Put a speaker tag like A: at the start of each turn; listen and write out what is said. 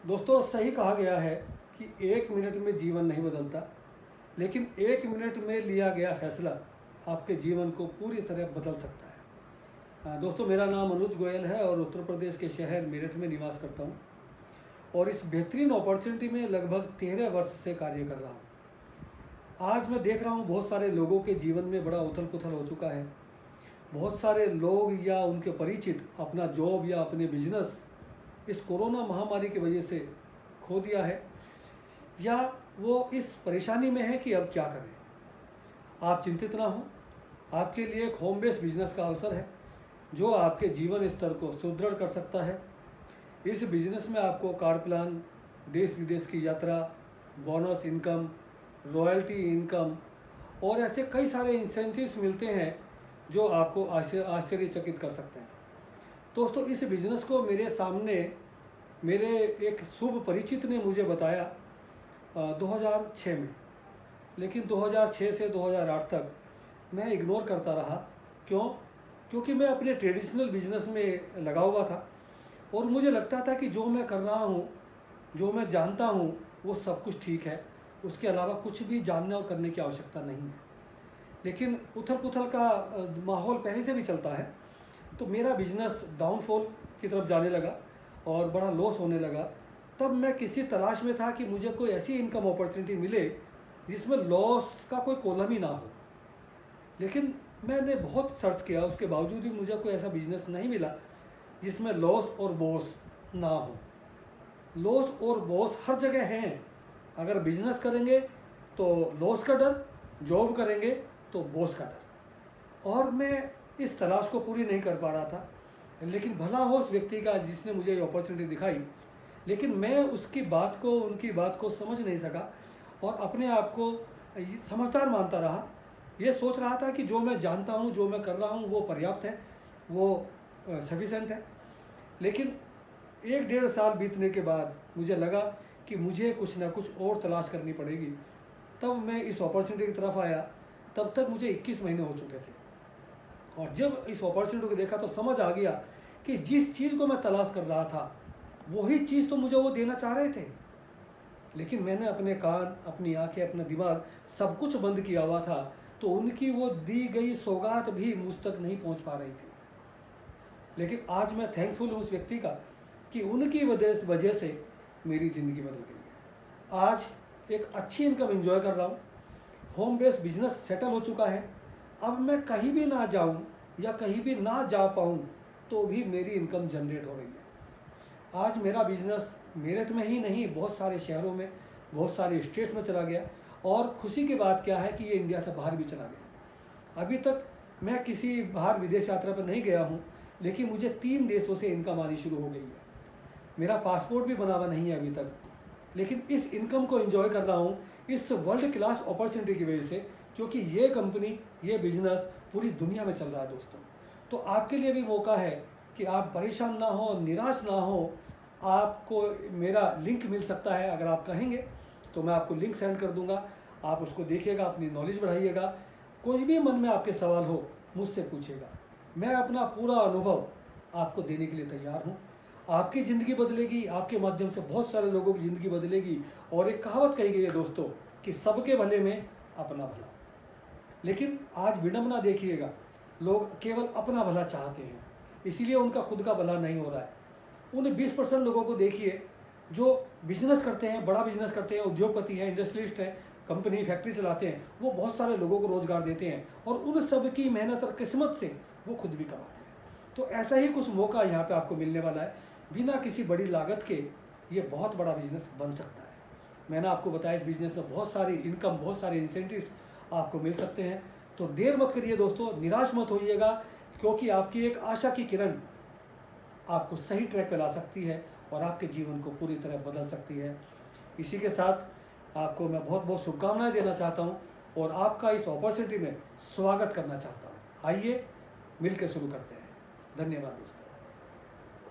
A: दोस्तों, सही कहा गया है कि 1 मिनट में जीवन नहीं बदलता, लेकिन 1 मिनट में लिया गया फैसला आपके जीवन को पूरी तरह बदल सकता है। दोस्तों, मेरा नाम अनुज गोयल है और उत्तर प्रदेश के शहर मेरठ में निवास करता हूँ और इस बेहतरीन अपॉर्चुनिटी में लगभग 13 वर्ष से कार्य कर रहा हूँ। आज मैं देख रहा हूँ बहुत सारे लोगों के जीवन में बड़ा उथल पुथल हो चुका है। बहुत सारे लोग या उनके परिचित अपना जॉब या अपने बिजनेस इस कोरोना महामारी की वजह से खो दिया है, या वो इस परेशानी में है कि अब क्या करें। आप चिंतित ना हो, आपके लिए एक होम बेस्ड बिजनेस का अवसर है जो आपके जीवन स्तर को सुदृढ़ कर सकता है। इस बिजनेस में आपको कार प्लान, देश विदेश की यात्रा, बोनस इनकम, रॉयल्टी इनकम और ऐसे कई सारे इंसेंटिव्स मिलते हैं जो आपको आश्चर्यचकित कर सकते हैं। दोस्तों, इस बिज़नेस को मेरे सामने मेरे एक शुभ परिचित ने मुझे बताया 2006 में, लेकिन 2006 से 2008 तक मैं इग्नोर करता रहा। क्योंकि मैं अपने ट्रेडिशनल बिजनेस में लगा हुआ था और मुझे लगता था कि जो मैं कर रहा हूँ, जो मैं जानता हूँ, वो सब कुछ ठीक है, उसके अलावा कुछ भी जानने और करने की आवश्यकता नहीं है। लेकिन उथल पुथल का माहौल पहले से भी चलता है, तो मेरा बिजनेस डाउनफॉल की तरफ जाने लगा और बड़ा लॉस होने लगा। तब मैं किसी तलाश में था कि मुझे कोई ऐसी इनकम अपॉर्चुनिटी मिले जिसमें लॉस का कोई कॉलम ही ना हो। लेकिन मैंने बहुत सर्च किया, उसके बावजूद भी मुझे कोई ऐसा बिजनेस नहीं मिला जिसमें लॉस और बॉस ना हो। लॉस और बॉस हर जगह हैं। अगर बिजनेस करेंगे तो लॉस का डर, जॉब करेंगे तो बॉस का डर। और मैं इस तलाश को पूरी नहीं कर पा रहा था। लेकिन भला हो उस व्यक्ति का जिसने मुझे ये अपॉर्चुनिटी दिखाई, लेकिन मैं उनकी बात को समझ नहीं सका और अपने आप को समझदार मानता रहा। ये सोच रहा था कि जो मैं जानता हूँ, जो मैं कर रहा हूँ, वो पर्याप्त है, वो सफिशेंट है। लेकिन 1 डेढ़ साल बीतने के बाद मुझे लगा कि मुझे कुछ ना कुछ और तलाश करनी पड़ेगी। तब मैं इस अपॉर्चुनिटी की तरफ आया। तब तक मुझे 21 महीने हो चुके थे और जब इस अपॉर्चुनिटी को देखा तो समझ आ गया कि जिस चीज़ को मैं तलाश कर रहा था वही चीज़ तो मुझे वो देना चाह रहे थे। लेकिन मैंने अपने कान, अपनी आंखें, अपना दिमाग सब कुछ बंद किया हुआ था, तो उनकी वो दी गई सौगात भी मुझ तक नहीं पहुंच पा रही थी। लेकिन आज मैं थैंकफुल हूँ उस व्यक्ति का कि उनकी वजह से मेरी ज़िंदगी बदल गई है। आज एक अच्छी इनकम एंजॉय कर रहा हूँ, होम बेस्ड बिजनेस सेटल हो चुका है। अब मैं कहीं भी ना जाऊँ या कहीं भी ना जा पाऊँ तो भी मेरी इनकम जनरेट हो रही है। आज मेरा बिजनेस मेरठ में ही नहीं, बहुत सारे शहरों में, बहुत सारे स्टेट्स में चला गया और खुशी की बात क्या है कि ये इंडिया से बाहर भी चला गया। अभी तक मैं किसी बाहर विदेश यात्रा पर नहीं गया हूँ, लेकिन मुझे 3 देशों से इनकम आनी शुरू हो गई है। मेरा पासपोर्ट भी बना हुआ नहीं है अभी तक, लेकिन इस इनकम को एंजॉय कर रहा हूँ इस वर्ल्ड क्लास अपॉर्चुनिटी की वजह से, क्योंकि ये कंपनी, ये बिजनेस पूरी दुनिया में चल रहा है। दोस्तों, तो आपके लिए भी मौका है कि आप परेशान ना हो, निराश ना हो। आपको मेरा लिंक मिल सकता है, अगर आप कहेंगे तो मैं आपको लिंक सेंड कर दूंगा। आप उसको देखिएगा, अपनी नॉलेज बढ़ाइएगा। कोई भी मन में आपके सवाल हो मुझसे पूछिएगा, मैं अपना पूरा अनुभव आपको देने के लिए तैयार हूँ। आपकी ज़िंदगी बदलेगी, आपके माध्यम से बहुत सारे लोगों की ज़िंदगी बदलेगी। और एक कहावत कही गई है दोस्तों कि सबके भले में अपना भला। लेकिन आज विडंबना देखिएगा, लोग केवल अपना भला चाहते हैं, इसीलिए उनका खुद का भला नहीं हो रहा है। उन 20% लोगों को देखिए जो बिजनेस करते हैं, बड़ा बिजनेस करते हैं, उद्योगपति हैं, इंडस्ट्रियलिस्ट हैं, कंपनी फैक्ट्री चलाते हैं, वो बहुत सारे लोगों को रोज़गार देते हैं और उन सब की मेहनत और किस्मत से वो खुद भी कमाते हैं। तो ऐसा ही कुछ मौका यहाँ पे आपको मिलने वाला है। बिना किसी बड़ी लागत के ये बहुत बड़ा बिजनेस बन सकता है। मैंने आपको बताया इस बिजनेस में बहुत सारी इनकम, बहुत सारे इंसेंटिव्स आपको मिल सकते हैं। तो देर मत करिए दोस्तों, निराश मत होइएगा, क्योंकि आपकी एक आशा की किरण आपको सही ट्रैक पे ला सकती है और आपके जीवन को पूरी तरह बदल सकती है। इसी के साथ आपको मैं बहुत बहुत शुभकामनाएं देना चाहता हूं और आपका इस अपॉर्चुनिटी में स्वागत करना चाहता हूं। आइए मिलकर शुरू करते हैं। धन्यवाद दोस्तों।